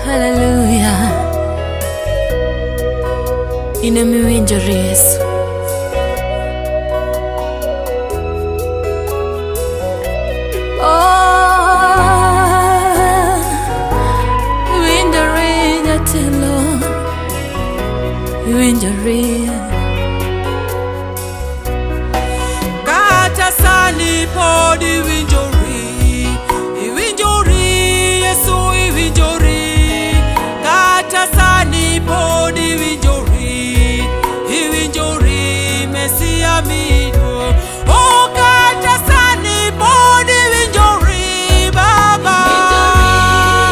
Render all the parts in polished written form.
Hallelujah. Inamiwinjori Yesu. Winjori jatelo, winjori. Kata sani podi winjori, winjori Yesu winjori. Kata sani podi winjori, winjori Mesia mido. Oh, kata sani podi winjori Baba. Winjori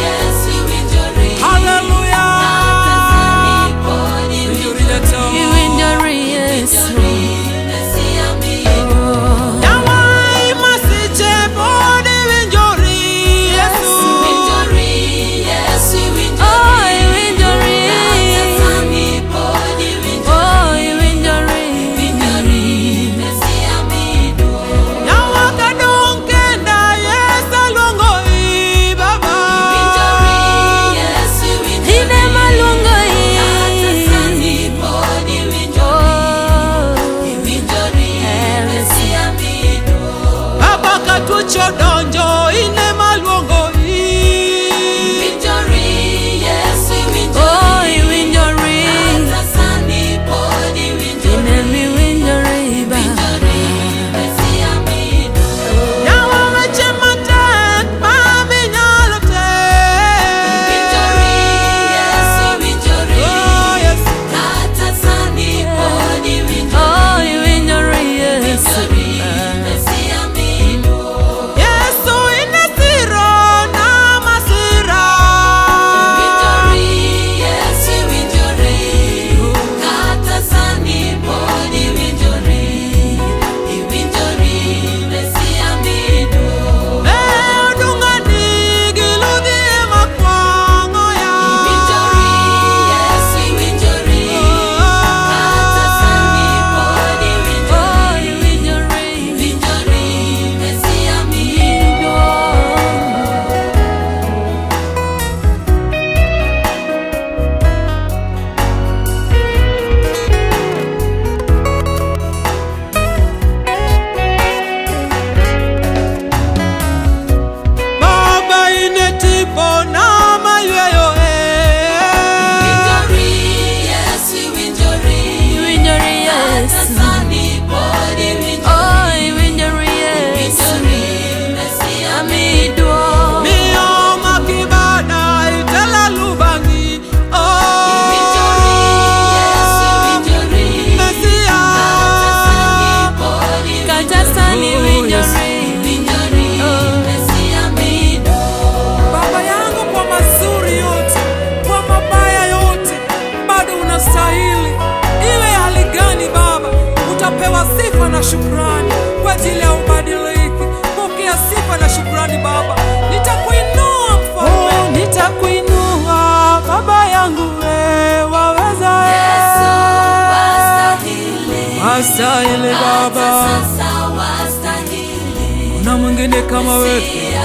Yesu winjori. Hallelujah. Kata sani podi winjori. Winjori Yesu. Chodonjo ine maluongo winjori Yesu winjori. Winjori. Kata sani podi winjori. Inemi winjori Baba. Mesia mido. Yawa weche matek mami nyalo tek. Winjori Yesu winjori. Oh, yes. Kata sani podi winjori. Winjori Yesu. Mesia mido. Yesu inesiro na masira. Winjori Yesu winjori. Kata sani podi winjori. Winjori Mesia mido. Odungani giludhi makwang'o ya. Winjori Yesu winjori. Kata sani podi winjori. Winjori Mesia mido. Baba inetipo na mayweyo Winjori Yesu winjori. Winjori Yesu. Kata sani podi winjori. Winjori Yesu. Winjori Mesia mido. miyo makibada itela lubangi. Winjori Yesu winjori. Mesia. Kata sani winjori. Winjori Mesia mido. Baba yangu, kwa mazuri yote, kwa mabaya yote, bado unastahili. Iwe hali gani Baba, utapewa sifa na shukrani kwa ajili ya ubadiliki. Pokea sifa na shukrani Baba. Nitakuinua Mfalme, nitakuinua Baba yangu, wewe waweza. Yesu wastahili. Wastahili Baba, Hata sasa wastahili. kuna mwingine kama wewe. Mesia